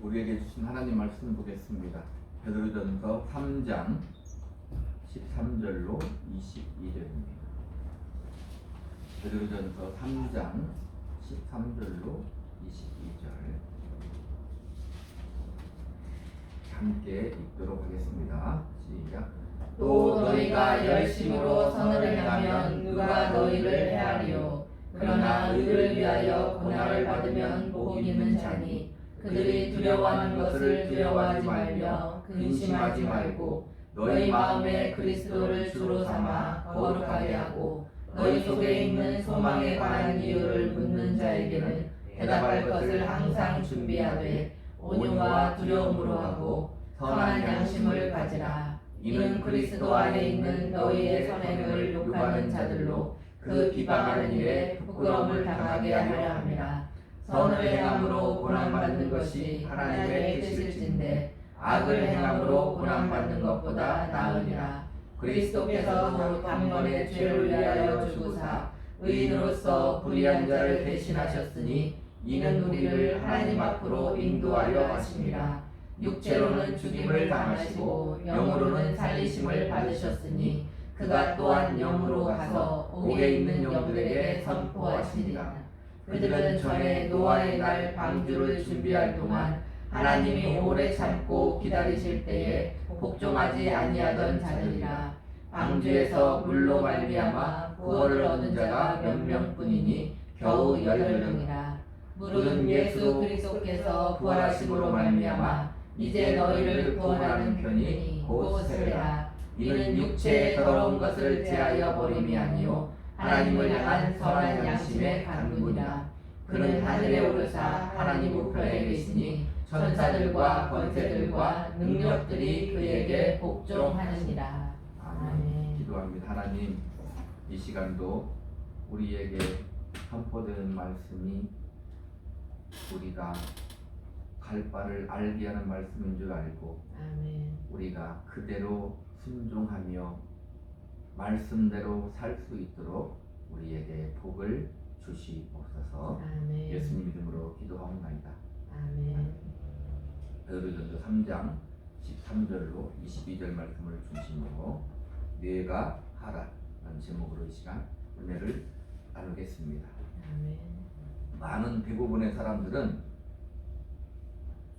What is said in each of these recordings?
우리에게 주신 하나님 말씀 보겠습니다. 베드로전서 3장 13절로 22절입니다. 베드로전서 3장 13절로 22절 함께 읽도록 하겠습니다. 시작. 또 너희가 열심으로 선을 행하면 누가 너희를 해하리요. 그러나 의를 위하여 고난을 받으면 복이 있는 자니 그들이 두려워하는 것을 두려워하지 말며 근심하지 말고 너희 마음에 그리스도를 주로 삼아 거룩하게 하고 너희 속에 있는 소망에 관한 이유를 묻는 자에게는 대답할 것을 항상 준비하되 온유와 두려움으로 하고 선한 양심을 가지라. 이는 그리스도 안에 있는 너희의 선행을 욕하는 자들로 그 비방하는 일에 부끄러움을 당하게 하려 함이라. 선을 행함으로 고난받는 것이 하나님의 뜻일진데 악을 행함으로 고난받는 것보다 나으니라. 그리스도께서도 단번에 죄를 위하여 죽으사 의인으로서 불의한 자를 대신하셨으니 이는 우리를 하나님 앞으로 인도하려 하심이라. 육체로는 죽임을 당하시고 영으로는 살리심을 받으셨으니 그가 또한 영으로 가서 옥에 있는 영들에게 선포하시니라. 그들은 전에 노아의 날 방주를 준비할 동안 하나님이 오래 참고 기다리실 때에 복종하지 아니하던 자들이라. 방주에서 물로 말미암아 구원을 얻은 자가 몇 명뿐이니 겨우 10명이라. 물은 예수 그리스도께서 부활하심으로 말미암아 이제 너희를 구원하는 편이 곧 세례라. 이는 육체의 더러운 것을 제하여 버림이 아니요 하나님을 향한 선한 양심의 간구니라. 그는 하늘에 오르사 하나님 우편에 계시니 천사들과 권세들과 능력들이 그에게 복종하느니라. 아멘. 기도합니다. 하나님, 이 시간도 우리에게 선포되는 말씀이 우리가 갈 바를 알게 하는 말씀인 줄 알고 아멘. 우리가 그대로 순종하며 말씀대로 살 수 있도록 우리에게 복을 주시옵소서. 아멘. 예수님 이름으로 기도하옵나이다. 아멘. 베드로전서 3장 13절로 22절 말씀을 중심으로 뇌가 하라라는 제목으로 이 시간 은혜를 나누겠습니다. 아멘. 많은 대부분의 사람들은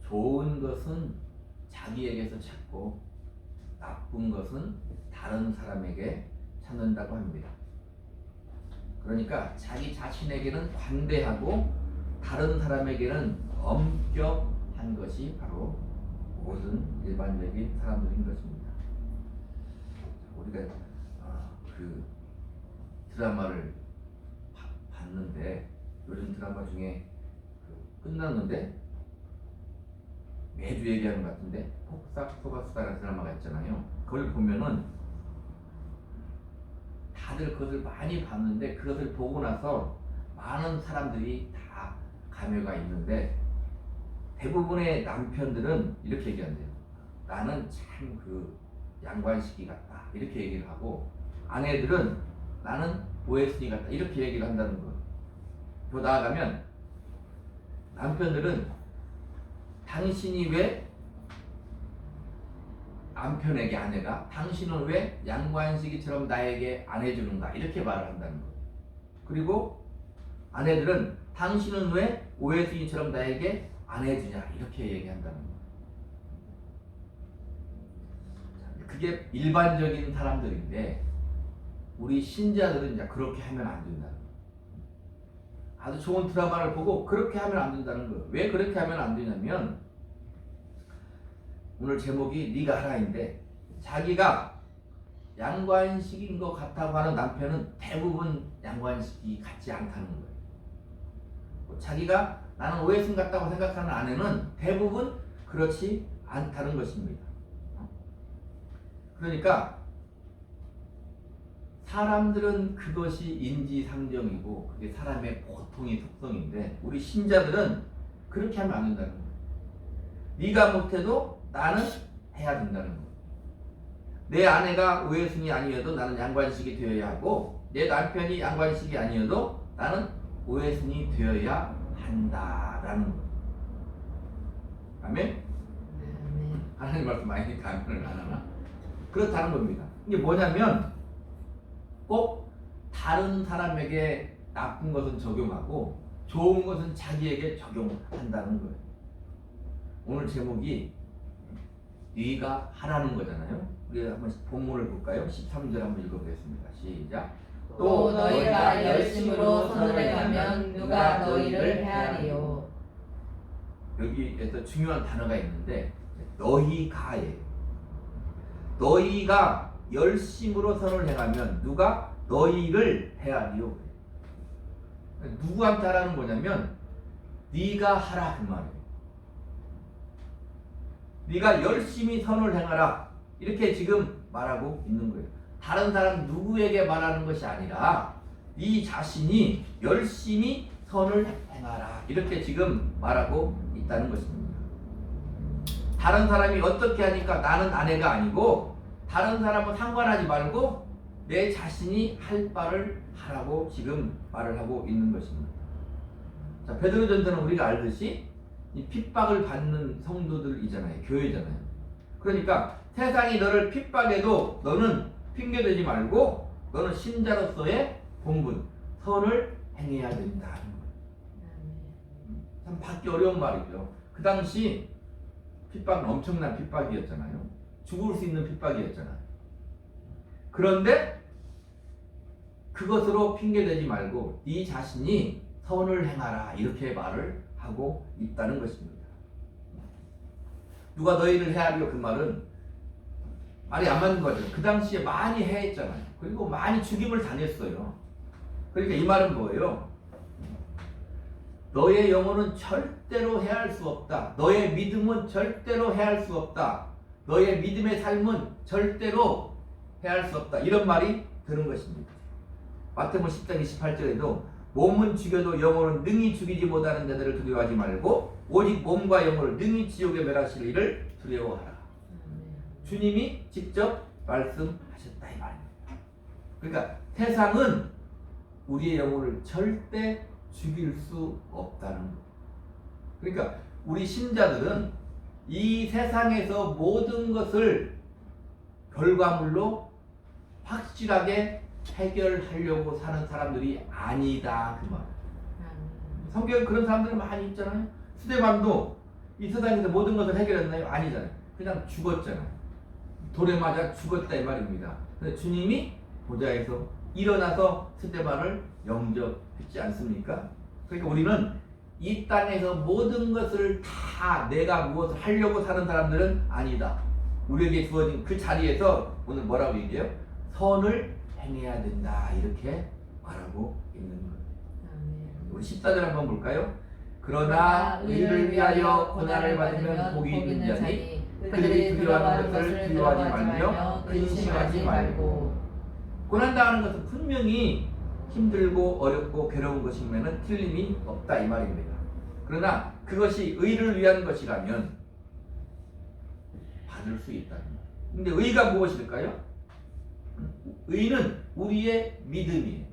좋은 것은 자기에게서 찾고 나쁜 것은 다른 사람에게 찾는다고 합니다. 그러니까 자기 자신에게는 관대하고 다른 사람에게는 엄격한 것이 바로 모든 일반적인 사람들인 것입니다. 우리가 그 드라마를 봤는데 요즘 드라마 중에 끝났는데 매주 얘기하는 것 같은데 폭삭소가수다라는 드라마가 있잖아요. 그걸 보면은 다들 그것을 많이 봤는데 그것을 보고 나서 많은 사람들이 다 감회가 있는데 대부분의 남편들은 이렇게 얘기한대요. 나는 참 그 양관식이 같다 이렇게 얘기를 하고 아내들은 나는 오해순이 같다 이렇게 얘기를 한다는 거예요. 더 나아가면 남편들은 당신이 왜 남편에게 아내가 당신은 왜 양관식이처럼 나에게 안 해주는가 이렇게 말을 한다는 거예요. 그리고 아내들은 당신은 왜 오해순이처럼 나에게 안 해주냐 이렇게 얘기한다는 거예요. 그게 일반적인 사람들인데 우리 신자들은 이제 그렇게 하면 안 된다는 거예요. 아주 좋은 드라마를 보고 그렇게 하면 안 된다는 거예요. 왜 그렇게 하면 안 되냐면 오늘 제목이 네가 하라인데 자기가 양관식인 것 같다고 하는 남편은 대부분 양관식이 같지 않다는 거예요. 자기가 나는 오해순 같다고 생각하는 아내는 대부분 그렇지 않다는 것입니다. 그러니까 사람들은 그것이 인지상정이고 그게 사람의 보통의 특성인데 우리 신자들은 그렇게 하면 안 된다는 거예요. 네가 못해도 나는 해야 된다는 거예요. 내 아내가 오해순이 아니어도 나는 양관식이 되어야 하고 내 남편이 양관식이 아니어도 나는 오해순이 되어야 한다라는 거예요. 아멘? 아멘. 하나님 말씀 많으니까 아멘을 안 하나? 그렇다는 겁니다. 이게 뭐냐면 꼭 다른 사람에게 나쁜 것은 적용하고 좋은 것은 자기에게 적용한다는 거예요. 오늘 제목이 네가 하라는 거잖아요. 우리 한번 본문을 볼까요? 13절 한번 읽어보겠습니다. 시작. 또 너희가 열심으로 선을 행하면 누가 너희를 헤아리요. 여기에서 중요한 단어가 있는데 너희가예요. 너희가 열심으로 선을 행하면 누가 너희를 헤아리요. 누구한테 하라는 거냐면 네가 하라 그 말이에요. 네가 열심히 선을 행하라 이렇게 지금 말하고 있는 거예요. 다른 사람 누구에게 말하는 것이 아니라 네 자신이 열심히 선을 행하라 이렇게 지금 말하고 있다는 것입니다. 다른 사람이 어떻게 하니까 나는 아내가 아니고 다른 사람은 상관하지 말고 내 자신이 할 바를 하라고 지금 말을 하고 있는 것입니다. 자, 베드로전서는 우리가 알듯이 이 핍박을 받는 성도들이잖아요. 교회잖아요. 그러니까 세상이 너를 핍박해도 너는 핑계대지 말고 너는 신자로서의 본분, 선을 행해야 된다. 참 받기 어려운 말이죠. 그 당시 핍박은 엄청난 핍박이었잖아요. 죽을 수 있는 핍박이었잖아요. 그런데 그것으로 핑계대지 말고 네 자신이 선을 행하라 이렇게 말을 하고 있다는 것입니다. 누가 너희를 헤아리요 그 말은 말이 안 맞는 거죠. 그 당시에 많이 해했잖아요. 그리고 많이 죽임을 당했어요. 그러니까 이 말은 뭐예요? 너의 영혼은 절대로 해할 수 없다. 너의 믿음은 절대로 해할 수 없다. 너의 믿음의 삶은 절대로 해할 수 없다. 이런 말이 드는 것입니다. 마태복음 10장 28절에도 몸은 죽여도 영혼은 능히 죽이지 못하는 자들을 두려워하지 말고 오직 몸과 영혼을 능히 지옥에 멸하실 이를 두려워하라. 주님이 직접 말씀하셨다 이 말입니다. 그러니까 세상은 우리의 영혼을 절대 죽일 수 없다는 거예요. 그러니까 우리 신자들은 이 세상에서 모든 것을 결과물로 확실하게 해결하려고 사는 사람들이 아니다 그 말. 성경에 그런 사람들이 많이 있잖아요. 스데반도 이 세상에서 모든 것을 해결했나요? 아니잖아요. 그냥 죽었잖아요. 돌에 맞아 죽었다 이 말입니다. 근데 주님이 보좌에서 일어나서 스데반을 영접했지 않습니까? 그러니까 우리는 이 땅에서 모든 것을 다 내가 무엇을 하려고 사는 사람들은 아니다. 우리에게 주어진 그 자리에서 오늘 뭐라고 얘기해요? 선을 행해야 된다 이렇게 말하고 있는 거예요. 우리 14절 한번 볼까요? 그러나 의를 위하여 고난을 받으면 복이 있는 자니 그들이 두려워하는 것을 두려워하지 말며 근심하지 말고. 고난당하는 것은 분명히 힘들고 어렵고 괴로운 것이면 틀림이 없다 이 말입니다. 그러나 그것이 의를 위한 것이라면 받을 수 있다. 근데 의가 무엇일까요? 의는 우리의 믿음이에요.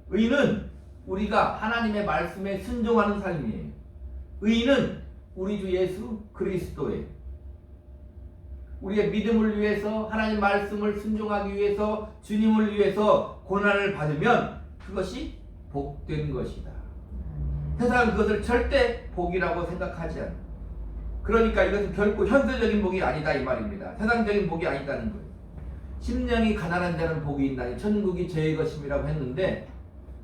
의는 우리가 하나님의 말씀에 순종하는 삶이에요. 의는 우리 주 예수 그리스도예요. 우리의 믿음을 위해서 하나님 말씀을 순종하기 위해서 주님을 위해서 고난을 받으면 그것이 복된 것이다. 세상은 그것을 절대 복이라고 생각하지 않아요. 그러니까 이것은 결코 현세적인 복이 아니다 이 말입니다. 세상적인 복이 아니다는 거예요. 심령이 가난한 자는 복이 있나니 천국이 제 것임이라고 했는데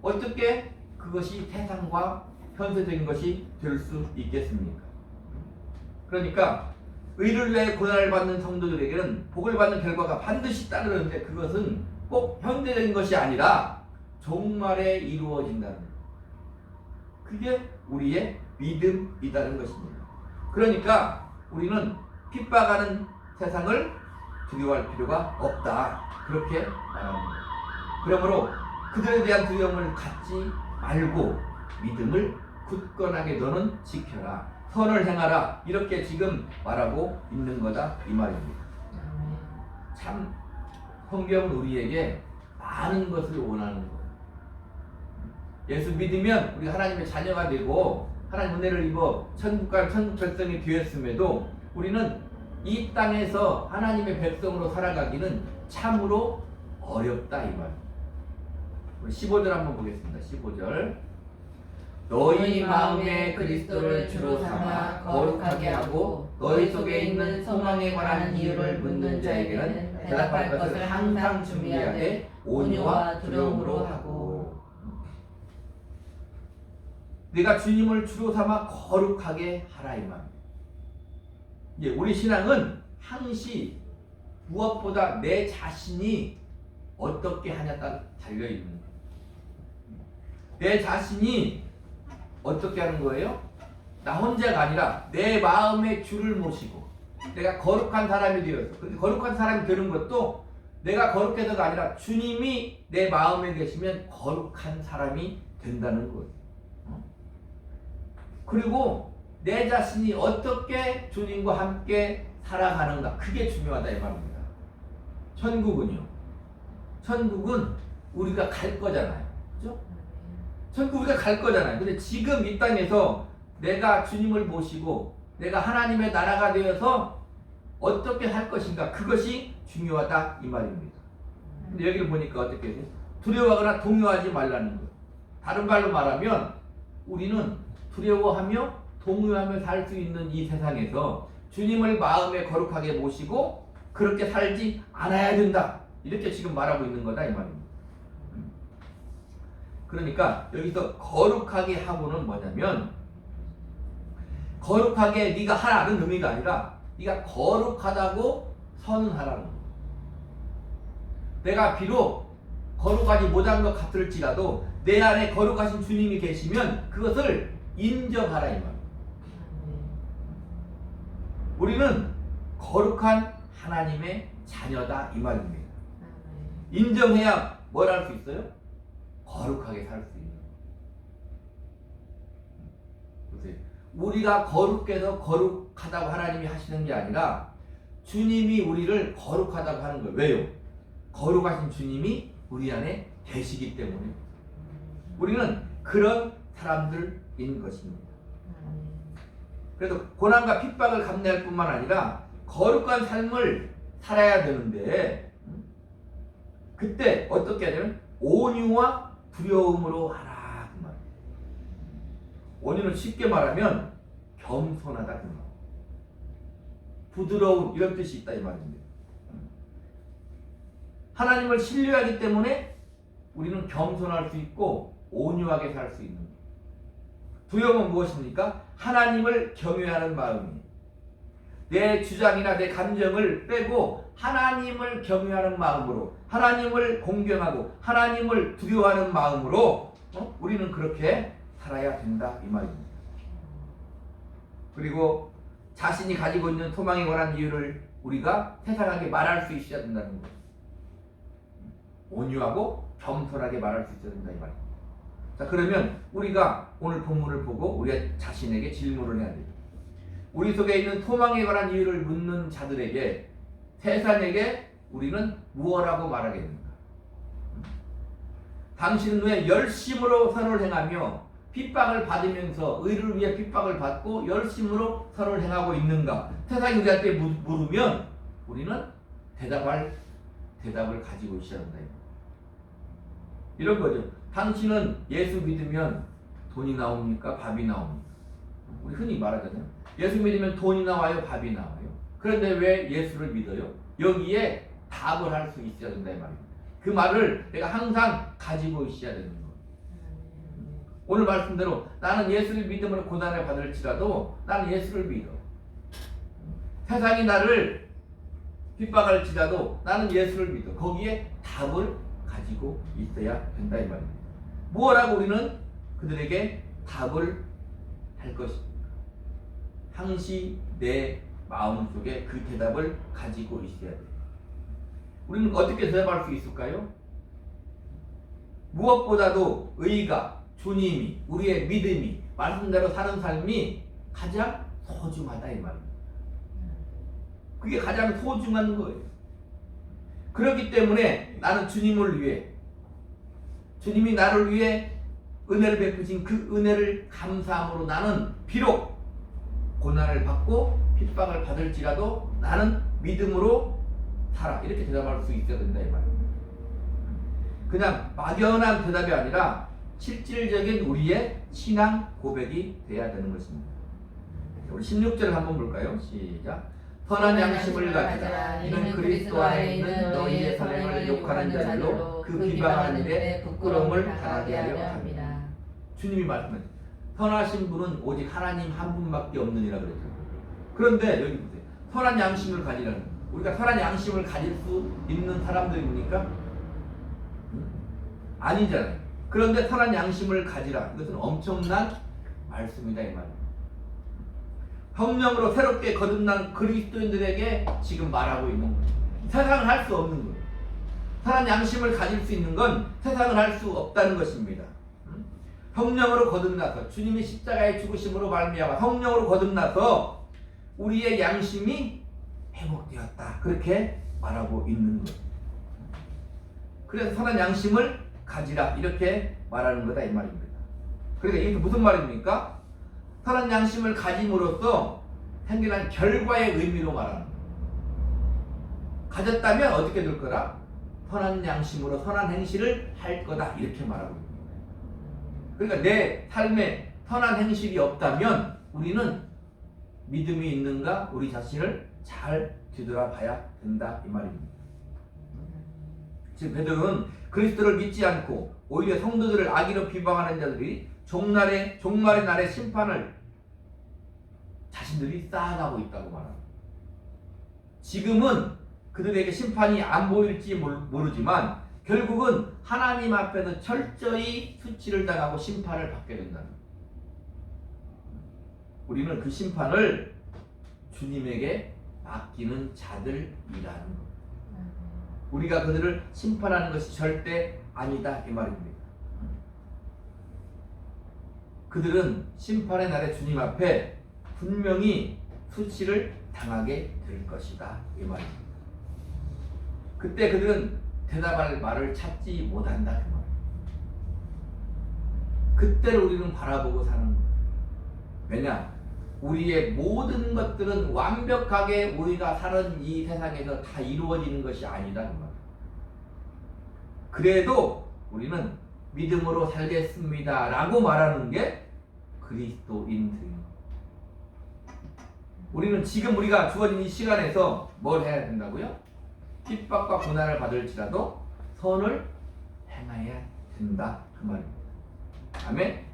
어떻게 그것이 세상과 현세적인 것이 될 수 있겠습니까? 그러니까 의를 위해 고난을 받는 성도들에게는 복을 받는 결과가 반드시 따르는데 그것은 꼭 현대적인 것이 아니라 종말에 이루어진다는 것. 그게 우리의 믿음이라는 것입니다. 그러니까 우리는 핍박하는 세상을 두려워할 필요가 없다. 그렇게 말합니다. 그러므로 그들에 대한 두려움을 갖지 말고 믿음을 굳건하게 너는 지켜라. 선을 행하라. 이렇게 지금 말하고 있는 거다 이 말입니다. 참 성경은 우리에게 많은 것을 원하는 거예요. 예수 믿으면 우리가 하나님의 자녀가 되고 하나님 은혜를 입어 천국 백성이 되었음에도 우리는 이 땅에서 하나님의 백성으로 살아가기는 참으로 어렵다 이 말. 우리 15절 한번 보겠습니다. 15절. 너희 마음에 그리스도를 주로 삼아 거룩하게 하고 너희 속에 있는 소망에 관한 이유를 묻는 자에게는 대답할 것을 항상 준비하되 온유와 두려움으로 하고. 네가 주님을 주로 삼아 거룩하게 하라 이 말. 우리 신앙은 항시 무엇보다 내 자신이 어떻게 하냐에 따라 달려있는 거예요. 내 자신이 어떻게 하는 거예요? 나 혼자가 아니라 내 마음의 주를 모시고 내가 거룩한 사람이 되어서, 근데 거룩한 사람이 되는 것도 내가 거룩해서가 아니라 주님이 내 마음에 계시면 거룩한 사람이 된다는 거예요. 그리고 내 자신이 어떻게 주님과 함께 살아가는가, 그게 중요하다 이 말입니다. 천국은요, 천국은 우리가 갈 거잖아요. 그죠? 천국 우리가 갈 거잖아요. 근데 지금 이 땅에서 내가 주님을 모시고 내가 하나님의 나라가 되어서 어떻게 할 것인가, 그것이 중요하다 이 말입니다. 근데 여기를 보니까 어떻게 해요? 두려워하거나 동요하지 말라는 거예요. 다른 말로 말하면 우리는 두려워하며 동요하며 살 수 있는 이 세상에서 주님을 마음에 거룩하게 모시고 그렇게 살지 않아야 된다, 이렇게 지금 말하고 있는 거다 이 말입니다. 그러니까 여기서 거룩하게 하고는 뭐냐면, 거룩하게 네가 하라는 의미가 아니라 네가 거룩하다고 선언하라는 거예요. 내가 비록 거룩하지 못한 것 같을지라도 내 안에 거룩하신 주님이 계시면 그것을 인정하라 이 말이에요. 우리는 거룩한 하나님의 자녀다 이 말입니다. 인정해야 뭘 할 수 있어요? 거룩하게 살 수 있는. 보세요. 우리가 거룩해서 거룩하다고 하나님이 하시는 게 아니라 주님이 우리를 거룩하다고 하는 거예요. 왜요? 거룩하신 주님이 우리 안에 계시기 때문에 우리는 그런 사람들인 것입니다. 그래서 고난과 핍박을 감내할 뿐만 아니라 거룩한 삶을 살아야 되는데, 그때 어떻게 하냐면 온유와 두려움으로 하라 그 말이에요. 온유는 쉽게 말하면 겸손하다 그 말. 부드러운 이런 뜻이 있다 이 말입니다. 하나님을 신뢰하기 때문에 우리는 겸손할 수 있고 온유하게 살 수 있는 거예요. 두려움은 무엇입니까? 하나님을 경외하는 마음이에요. 내 주장이나 내 감정을 빼고 하나님을 경외하는 마음으로, 하나님을 공경하고 하나님을 두려워하는 마음으로 우리는 그렇게 살아야 된다 이 말입니다. 그리고 자신이 가지고 있는 소망에 관한 이유를 우리가 세상에게 말할 수 있어야 된다는 거예요. 온유하고 겸손하게 말할 수 있어야 된다 이 말입니다. 자, 그러면 우리가 오늘 본문을 보고 우리 자신에게 질문을 해야 돼요. 우리 속에 있는 소망에 관한 이유를 묻는 자들에게, 세상에게 우리는 무엇라고 말하겠는가? 당신은 왜 열심으로 선을 행하며 핍박을 받으면서 의를 위해 핍박을 받고 열심으로 선을 행하고 있는가? 세상이 우리한테 물으면 우리는 대답을 가지고 있어야 한다. 이런 거죠. 당신은 예수 믿으면 돈이 나옵니까? 밥이 나옵니까? 우리 흔히 말하잖아요. 예수 믿으면 돈이 나와요? 밥이 나와요? 그런데 왜 예수를 믿어요? 여기에 답을 할 수 있어야 된다 이 말입니다. 그 말을 내가 항상 가지고 있어야 되는 거예요. 오늘 말씀대로 나는 예수를 믿음으로 고난을 받을지라도 나는 예수를 믿어. 세상이 나를 핍박할지라도 나는 예수를 믿어. 거기에 답을 가지고 있어야 된다 이 말입니다. 무엇라고 우리는 그들에게 답을 할 것입니까? 항시 내 마음속에 그 대답을 가지고 있어야 돼요. 우리는 어떻게 대답할 수 있을까요? 무엇보다도 의가, 주님이, 우리의 믿음이, 말씀대로 사는 삶이 가장 소중하다 이 말입니다. 그게 가장 소중한 거예요. 그렇기 때문에 나는 주님을 위해, 주님이 나를 위해 은혜를 베푸신 그 은혜를 감사함으로 나는 비록 고난을 받고 핍박을 받을지라도 나는 믿음으로 살아. 이렇게 대답할 수 있어야 된다 이 말이에요. 그냥 막연한 대답이 아니라 실질적인 우리의 신앙 고백이 돼야 되는 것입니다. 우리 16절을 한번 볼까요? 시작. 선한 양심을 가지라. 이는 그리스도 안에 있는 너희의 선행을 욕하는 자들로 그 비방하는 일에 부끄러움을 당하게 하려 합니다. 주님이 말씀하셨어요. 선하신 분은 오직 하나님 한 분밖에 없느니라 그랬죠. 그런데 여기 보세요. 선한 양심을 가지라는 거예요. 우리가 선한 양심을 가질 수 있는 사람들입니까? 아니잖아요. 그런데 선한 양심을 가지라. 이것은 엄청난 말씀이다 이 말이에요. 성령으로 새롭게 거듭난 그리스도인들에게 지금 말하고 있는 거예요. 세상은 할 수 없는 거예요. 선한 양심을 가질 수 있는 건 세상은 할 수 없다는 것입니다. 성령으로 거듭나서 주님이 십자가의 죽으심으로 말미암아 성령으로 거듭나서 우리의 양심이 회복되었다. 그렇게 말하고 있는 거예요. 그래서 선한 양심을 가지라 이렇게 말하는 거다 이 말입니다. 그러니까 이게 무슨 말입니까? 선한 양심을 가짐으로써 생겨난 결과의 의미로 말하는 거예요. 가졌다면 어떻게 될 거라? 선한 양심으로 선한 행실을 할 거다 이렇게 말하고 있는 거예요. 그러니까 내 삶에 선한 행실이 없다면 우리는 믿음이 있는가 우리 자신을 잘 뒤돌아봐야 된다 이 말입니다. 지금 베드로는 그리스도를 믿지 않고 오히려 성도들을 악의로 비방하는 자들이 종말의 날의 심판을 자신들이 쌓아가고 있다고 말합니다. 지금은 그들에게 심판이 안 보일지 모르지만 결국은 하나님 앞에서 철저히 수치를 당하고 심판을 받게 된다는 거예요. 우리는 그 심판을 주님에게 맡기는 자들이라는 거예요. 우리가 그들을 심판하는 것이 절대 아니다 이 말입니다. 그들은 심판의 날에 주님 앞에 분명히 수치를 당하게 될 것이다 이 말입니다. 그때 그들은 대답할 말을 찾지 못한다 그 말입니다. 그때를 우리는 바라보고 사는 거예요. 왜냐? 우리의 모든 것들은 완벽하게 우리가 사는 이 세상에서 다 이루어지는 것이 아니다 그 말이에요. 그래도 우리는 믿음으로 살겠습니다 라고 말하는 게 그리스도인들입니다. 우리는 지금 우리가 주어진 이 시간에서 뭘 해야 된다고요? 핍박과 고난을 받을지라도 선을 행해야 된다 그 말입니다. 아멘.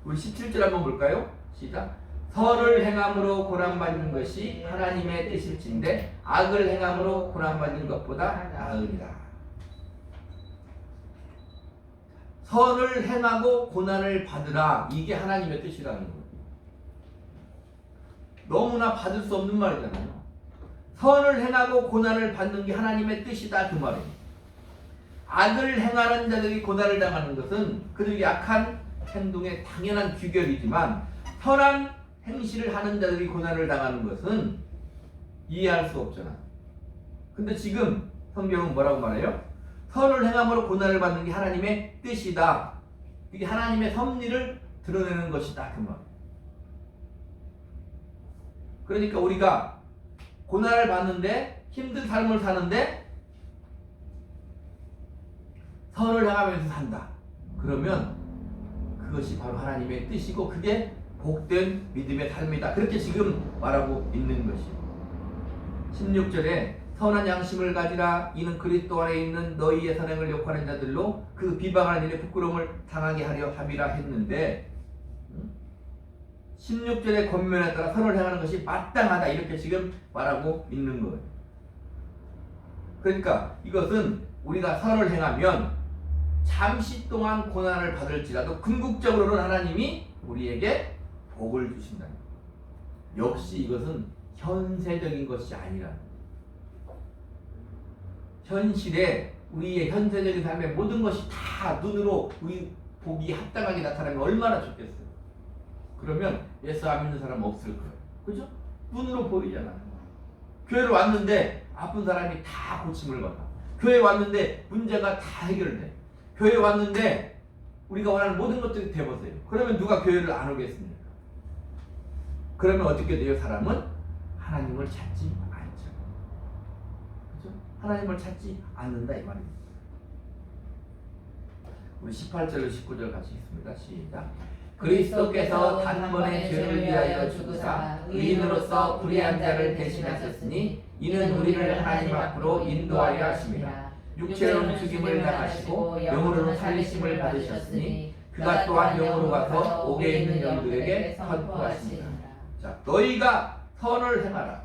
우리 17절 한번 볼까요? 시작. 선을 행함으로 고난받는 것이 하나님의 뜻일진데 악을 행함으로 고난받는 것보다 나으리라. 선을 행하고 고난을 받으라. 이게 하나님의 뜻이라는 거예요. 너무나 받을 수 없는 말이잖아요. 선을 행하고 고난을 받는 게 하나님의 뜻이다 그 말이에요. 악을 행하는 자들이 고난을 당하는 것은 그들이 악한 행동의 당연한 규결이지만 선한 행실을 하는 자들이 고난을 당하는 것은 이해할 수 없잖아. 근데 지금 성경은 뭐라고 말해요? 선을 행함으로 고난을 받는 게 하나님의 뜻이다. 이게 하나님의 섭리를 드러내는 것이다 그 말. 그러니까 우리가 고난을 받는데 힘든 삶을 사는데 선을 행하면서 산다. 그러면 그것이 바로 하나님의 뜻이고 그게 복된 믿음의 삶이다. 그렇게 지금 말하고 있는 것이요. 16절에 선한 양심을 가지라. 이는 그리스도 안에 있는 너희의 선행을 욕하는 자들로 그 비방하는 일에 부끄러움을 당하게 하려 함이라 했는데 16절의 권면에 따라 선을 행하는 것이 마땅하다. 이렇게 지금 말하고 있는 거예요. 그러니까 이것은 우리가 선을 행하면 잠시 동안 고난을 받을지라도 궁극적으로는 하나님이 우리에게 복을 주신다. 역시 이것은 현세적인 것이 아니라 현실에 우리의 현세적인 삶의 모든 것이 다 눈으로 우리 복이 합당하게 나타나면 얼마나 좋겠어요. 그러면 예수 안 믿는 사람 없을 거예요. 그죠? 눈으로 보이잖아요. 교회로 왔는데 아픈 사람이 다 고침을 받아. 교회 왔는데 문제가 다 해결돼. 교회 왔는데 우리가 원하는 모든 것들이 되보세요. 그러면 누가 교회를 안 오겠습니까? 그러면 어떻게 돼요? 사람은 하나님을 찾지 않죠. 그렇죠? 하나님을 찾지 않는다 이 말입니다. 우리 18절로 19절 같이 읽습니다. 시작. 그리스도께서 단번에 죄를 위하여 죽으사 의인으로서 불의한 자를 대신하셨으니 이는 우리를 하나님 앞으로 인도하려 하심이라. 육체로는 죽임을 당하시고 영으로는 살리심을 받으셨으니 그가 또한 영으로 가서 옥에 있는 영들에게 선포하시니라. 자, 너희가 선을 행하라.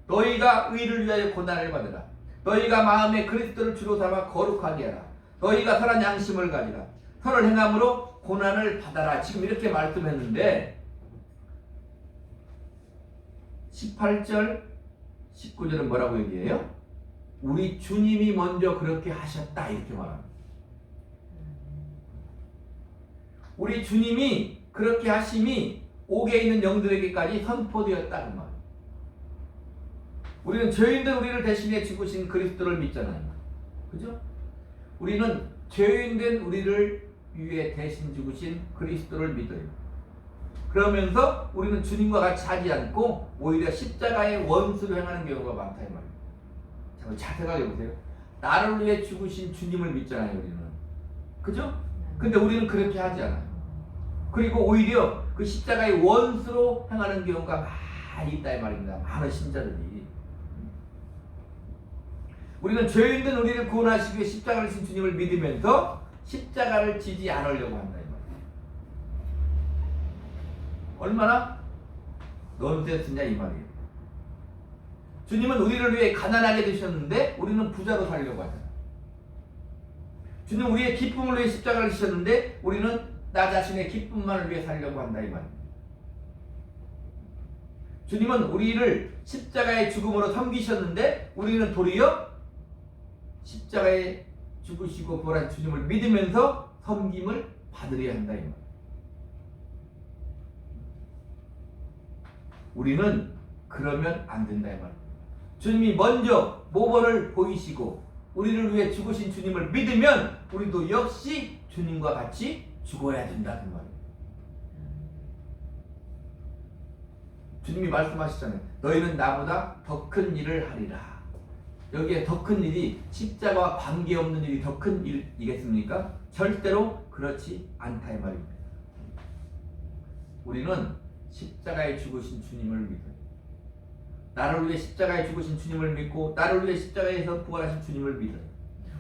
너희가 의를 위하여 고난을 받으라. 너희가 마음에 그리스도를 주로 삼아 거룩하게 하라. 너희가 선한 양심을 가지라. 선을 행함으로 고난을 받아라. 지금 이렇게 말씀했는데 18절 19절은 뭐라고 얘기해요? 우리 주님이 먼저 그렇게 하셨다 이렇게 말합니다. 우리 주님이 그렇게 하심이 옥에 있는 영들에게까지 선포되었다는 말. 우리는 죄인들 우리를 대신해 죽으신 그리스도를 믿잖아요. 그죠? 우리는 죄인된 우리를 위해 대신 죽으신 그리스도를 믿어요. 그러면서 우리는 주님과 같이 하지 않고 오히려 십자가의 원수를 행하는 경우가 많다 이 말이에요. 잘 생각해 보세요. 나를 위해 죽으신 주님을 믿잖아요, 우리는. 그죠? 근데 우리는 그렇게 하지 않아요. 그리고 오히려 그 십자가의 원수로 행하는 경우가 많이 있다 이 말입니다. 많은 신자들이. 우리는 죄인된 우리를 구원하시기 위해 십자가를 지신 주님을 믿으면서 십자가를 지지 않으려고 한다 이 말이에요. 얼마나 넌센스냐 이 말이에요. 주님은 우리를 위해 가난하게 되셨는데 우리는 부자로 살려고 하잖아요. 주님은 우리의 기쁨을 위해 십자가를 지셨는데 우리는 나 자신의 기쁨만을 위해 살려고 한다 이 말입니다. 주님은 우리를 십자가의 죽음으로 섬기셨는데 우리는 도리어 십자가에 죽으시고 부활한 주님을 믿으면서 섬김을 받으려야 한다 이 말입니다. 우리는 그러면 안 된다 이 말입니다. 주님이 먼저 모범을 보이시고 우리를 위해 죽으신 주님을 믿으면 우리도 역시 주님과 같이 죽어야 된다는 말입니다. 주님이 말씀하시잖아요. 너희는 나보다 더 큰 일을 하리라. 여기에 더 큰 일이 십자가와 관계없는 일이 더 큰 일이겠습니까? 절대로 그렇지 않다 이 말입니다. 우리는 십자가에 죽으신 주님을 믿어요. 나를 위해 십자가에 죽으신 주님을 믿고 나를 위해 십자가에서 부활하신 주님을 믿어요.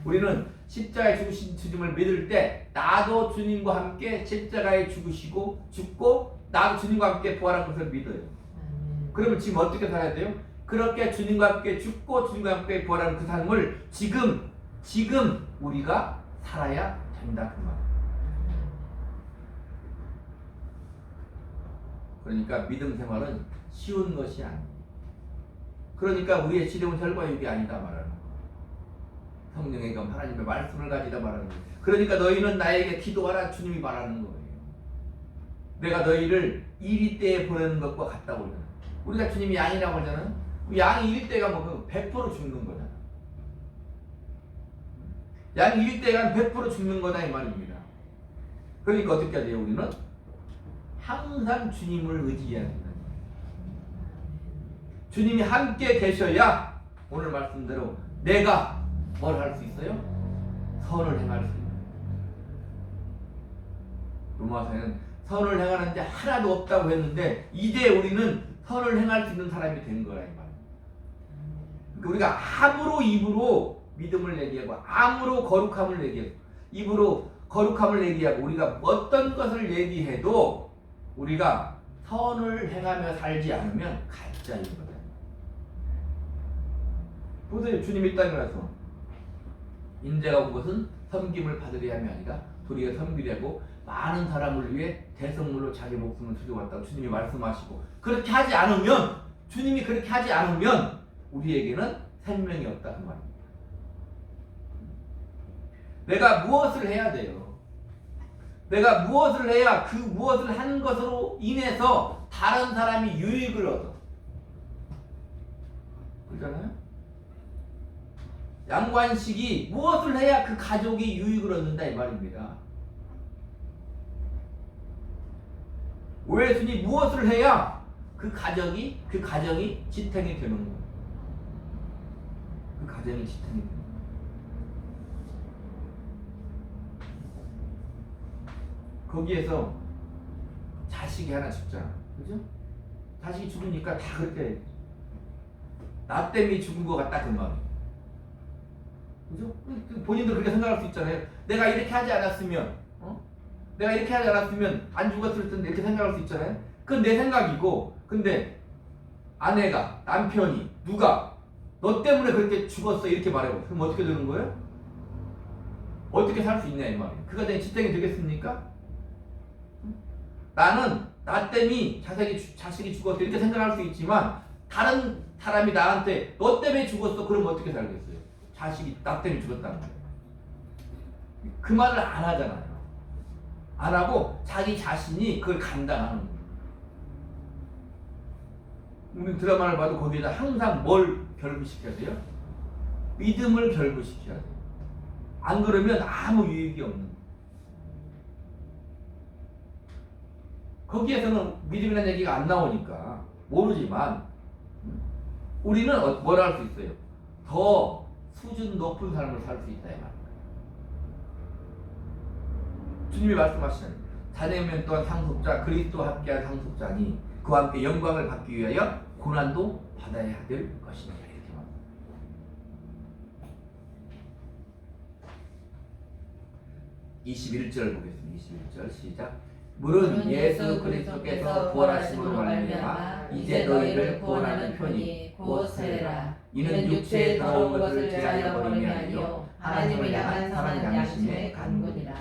우리는 십자가에 죽으신 주님을 믿을 때 나도 주님과 함께 십자가에 죽으시고 죽고 나도 주님과 함께 부활한 것을 믿어요. 그러면 지금 어떻게 살아야 돼요? 그렇게 주님과 함께 죽고 주님과 함께 부활하는 그 삶을 지금 우리가 살아야 된다 그 말. 그러니까 믿음 생활은 쉬운 것이 아니에요. 그러니까 우리의 지름은 혈과 육이 아니다 말하는 거예요. 성령의 검 하나님의 말씀을 가지다 말하는 거예요. 그러니까 너희는 나에게 기도하라 주님이 말하는 거예요. 내가 너희를 이리 때에 보내는 것과 같다고 그러잖아요. 우리가 주님이 양이라고 하잖아요. 양이 이리 때가 뭐 100% 죽는 거잖아. 양이 이리 때가 100% 죽는 거다 이 말입니다. 그러니까 어떻게 해야 돼요? 우리는 항상 주님을 의지해야 된다. 주님이 함께 계셔야 오늘 말씀대로 내가 뭘 할 수 있어요? 선을 행할 수 있는. 로마서에는 선을 행하는데 하나도 없다고 했는데 이제 우리는 선을 행할 수 있는 사람이 된 거라 이 말이에요. 그러니까 우리가 암으로 입으로 믿음을 얘기하고 암으로 거룩함을 얘기하고 입으로 거룩함을 얘기하고 우리가 어떤 것을 얘기해도 우리가 선을 행하며 살지 않으면 가짜인 거다. 보세요. 주님이 이 땅에 와서 인자가 온 것은 섬김을 받으려 함이 아니라 도리어 섬기려고 많은 사람을 위해 대성물로 자기 목숨을 드려왔다고 주님이 말씀하시고 그렇게 하지 않으면 주님이 그렇게 하지 않으면 우리에게는 생명이 없다 그 말입니다. 내가 무엇을 해야 돼요? 내가 무엇을 해야 그 무엇을 한 것으로 인해서 다른 사람이 유익을 얻어? 그렇잖아요? 양관식이 무엇을 해야 그 가족이 유익을 얻는다 이 말입니다. 오해순이 무엇을 해야 그 가정이 지탱이 되는 거예요. 그 가정이 지탱이 되는 거예요. 거기에서 자식이 하나 죽잖아. 그죠? 자식이 죽으니까 다 그때 나 때문에 죽은 거 같다 그 마음. 그죠? 본인도 그렇게 생각할 수 있잖아요. 내가 이렇게 하지 않았으면, 내가 이렇게 하지 않았으면 안 죽었을 텐데 이렇게 생각할 수 있잖아요. 그건 내 생각이고, 근데 아내가, 남편이, 누가 너 때문에 그렇게 죽었어 이렇게 말해요. 그럼 어떻게 되는 거예요? 어떻게 살 수 있냐 이 말이에요. 그 가정이 지탱이 되겠습니까? 나는 나 때문에 자식이 죽었어 이렇게 생각할 수 있지만 다른 사람이 나한테 너 때문에 죽었어 그러면 어떻게 살겠어요? 자식이 나 때문에 죽었다는 거예요. 그 말을 안 하잖아요. 안 하고 자기 자신이 그걸 감당하는 거예요. 우리 드라마를 봐도 거기에다 항상 뭘 결부시켜야 돼요? 믿음을 결부시켜야 돼요. 안 그러면 아무 유익이 없는 거예요. 거기에서는 믿음이라는 얘기가 안 나오니까 모르지만 우리는 뭐라 할 수 있어요? 더 수준 높은 삶을 살 수 있다 이 말입니다. 주님이 말씀하시는 자네면 또한 상속자 그리스도와 함께한 상속자니 그와 함께 영광을 받기 위하여 고난도 받아야 될 것이니라 이렇게 말합니다. 21절 보겠습니다. 21절 시작. 물은 예수 그리스도께서 부활하심으로 말미암아 이제 너희를 구원하는 편이 곧 세례라. 이는 육체의 더러운 것을 제하여 버림이 아니요 하나님을 향한 선한 양심의 간구니라.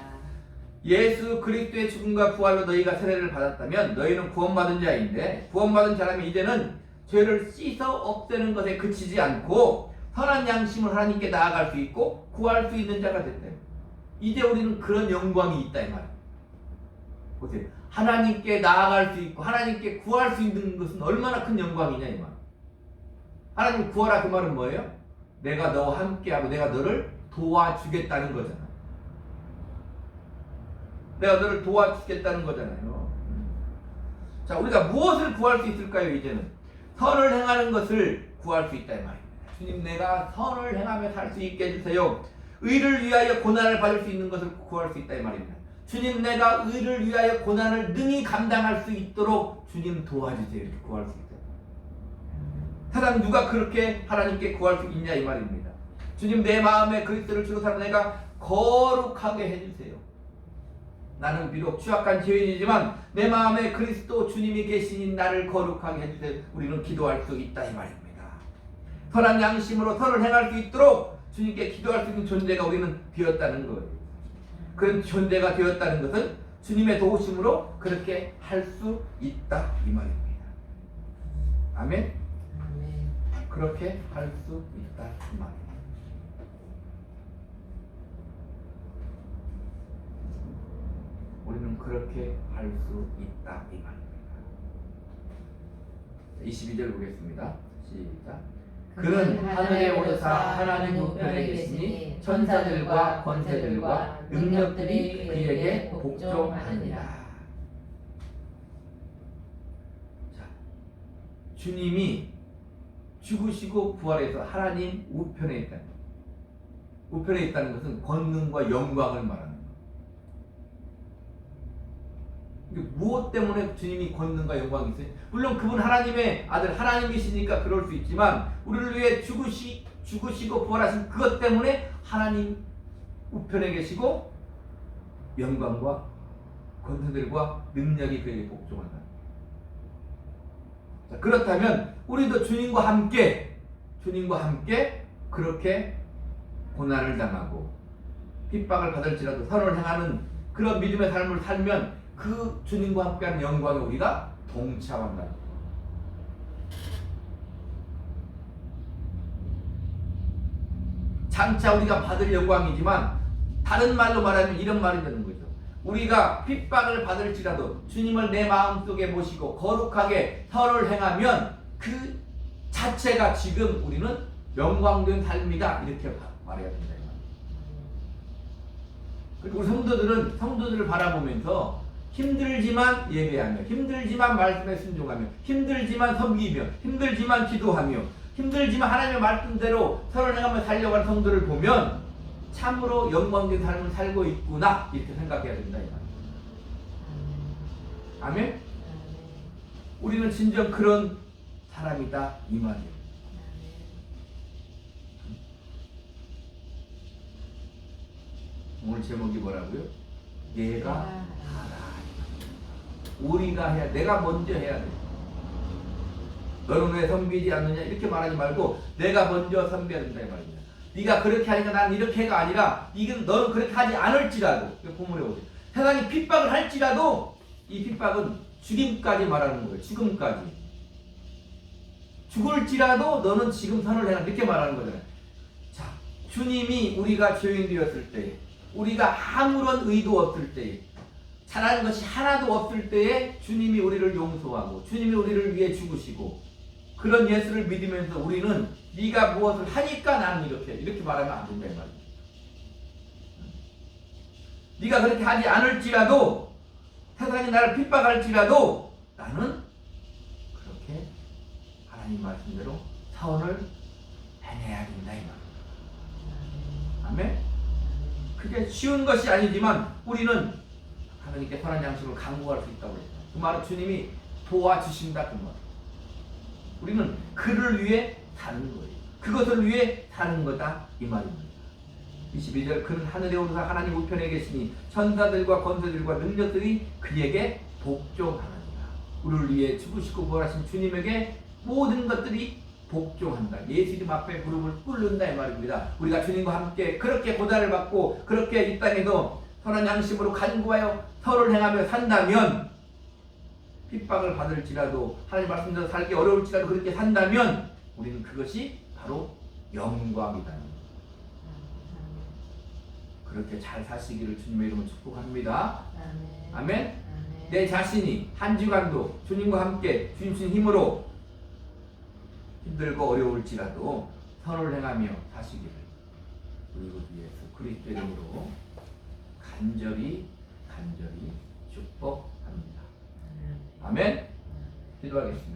예수 그리스도의 죽음과 부활로 너희가 세례를 받았다면 너희는 구원받은 자인데 구원받은 자라면 이제는 죄를 씻어 없애는 것에 그치지 않고 선한 양심을 하나님께 나아갈 수 있고 구할 수 있는 자가 됐다. 이제 우리는 그런 영광이 있다 이 말이에요. 보세요. 하나님께 나아갈 수 있고 하나님께 구할 수 있는 것은 얼마나 큰 영광이냐 이 말. 하나님 구하라 그 말은 뭐예요? 내가 너와 함께하고 내가 너를 도와주겠다는 거잖아. 내가 너를 도와주겠다는 거잖아요. 자, 우리가 무엇을 구할 수 있을까요? 이제는 선을 행하는 것을 구할 수 있다 이 말입니다. 주님 내가 선을 행하며 살 수 있게 해주세요. 의를 위하여 고난을 받을 수 있는 것을 구할 수 있다 이 말입니다. 주님 내가 의를 위하여 고난을 능히 감당할 수 있도록 주님 도와주세요. 이렇게 구할 수 있다. 세상 누가 그렇게 하나님께 구할 수 있냐 이 말입니다. 주님 내 마음에 그리스도를 주로 살아 내가 거룩하게 해주세요. 나는 비록 취약한 죄인이지만 내 마음에 그리스도 주님이 계시니 나를 거룩하게 해주세요. 우리는 기도할 수 있다 이 말입니다. 선한 양심으로 선을 행할 수 있도록 주님께 기도할 수 있는 존재가 우리는 되었다는 거예요. 그런 존재가 되었다는 것은 주님의 도우심으로 그렇게 할 수 있다 이 말입니다. 아멘? 그렇게 할 수 있다 이 말입니다. 우리는 그렇게 할 수 있다 이 말입니다. 22절 보겠습니다. 시작. 그는 하늘에 오르사 하나님 우편에 계시니 천사들과 권세들과 능력들이 그에게 복종하느니라. 자, 주님이 죽으시고 부활해서 하나님 우편에 있다. 우편에 있다는 것은 권능과 영광을 말하는 거예요. 무엇 때문에 주님이 권능과 영광이 있어요? 물론 그분 하나님의 아들 하나님이시니까 그럴 수 있지만 우리를 위해 죽으시고 부활하신 그것 때문에 하나님 우편에 계시고 영광과 권세들과 능력이 그에게 복종한다. 자, 그렇다면 우리도 주님과 함께 그렇게 고난을 당하고 핍박을 받을지라도 선을 행하는 그런 믿음의 삶을 살면 그 주님과 함께하는 영광에 우리가 동참한다. 장차 우리가 받을 영광이지만 다른 말로 말하면 이런 말이 되는 거죠. 우리가 핍박을 받을지라도 주님을 내 마음속에 모시고 거룩하게 선을 행하면 그 자체가 지금 우리는 영광된 삶이다 이렇게 말해야 된다. 그리고 우리 성도들을 바라보면서 힘들지만 예배하며, 힘들지만 말씀에 순종하며, 힘들지만 섬기며, 힘들지만 기도하며, 힘들지만 하나님의 말씀대로 서로 행하며 살려가는 성도를 보면 참으로 영광된 삶을 살고 있구나 이렇게 생각해야 된다 이 말이에요. 아멘? 우리는 진정 그런 사람이다 이 말이에요. 오늘 제목이 뭐라고요? 내가 하라. 우리가 해야, 내가 먼저 해야 돼. 너는 왜 섬기지 않느냐 이렇게 말하지 말고 내가 먼저 섬겨야 된다 이 말입니다. 네가 그렇게 하니까 나는 이렇게가 아니라 이건 너는 그렇게 하지 않을지라도, 본문에 오죠. 세상이 핍박을 할지라도 이 핍박은 죽임까지 말하는 거예요. 죽음까지. 죽을지라도 너는 지금 선을 해라 이렇게 말하는 거잖아요. 자, 주님이 우리가 죄인 되었을 때, 우리가 아무런 의도 없을 때에, 잘하는 것이 하나도 없을 때에 주님이 우리를 용서하고 주님이 우리를 위해 죽으시고 그런 예수를 믿으면서 우리는 네가 무엇을 하니까 나는 이렇게 말하면 안 된다 이 말이야. 네가 그렇게 하지 않을지라도, 세상이 나를 핍박할지라도 나는 그렇게 하나님 말씀대로 선을 해내야 된다 이 말이야. 아멘? 그게 쉬운 것이 아니지만 우리는 하나님께 선한 양식을 강구할 수 있다고 했어요. 그 말은 주님이 도와주신다 그 말. 우리는 그를 위해 사는 거예요. 그것을 위해 사는 거다 이 말입니다. 22절 그는 하늘에 오르사 하나님 우편에 계시니 천사들과 권세들과 능력들이 그에게 복종하느니라. 우리를 위해 죽으시고 부활하신 주님에게 모든 것들이 복종한다. 예수 이름 앞에 무릎을 꿇는다 이 말입니다. 우리가 주님과 함께 그렇게 고난을 받고 그렇게 이 땅에서 선한 양심으로 간구하여 선을 행하며 산다면, 핍박을 받을지라도 하나님 말씀대로 살기 어려울지라도 그렇게 산다면 우리는 그것이 바로 영광이다. 그렇게 잘 사시기를 주님의 이름으로 축복합니다. 아멘. 내 자신이 한 주간도 주님과 함께 주님 주신 힘으로 힘들고 어려울지라도 선을 행하며 사시기를 우리 예수 그리스도 이름으로 간절히 축복합니다. 아멘. 기도하겠습니다.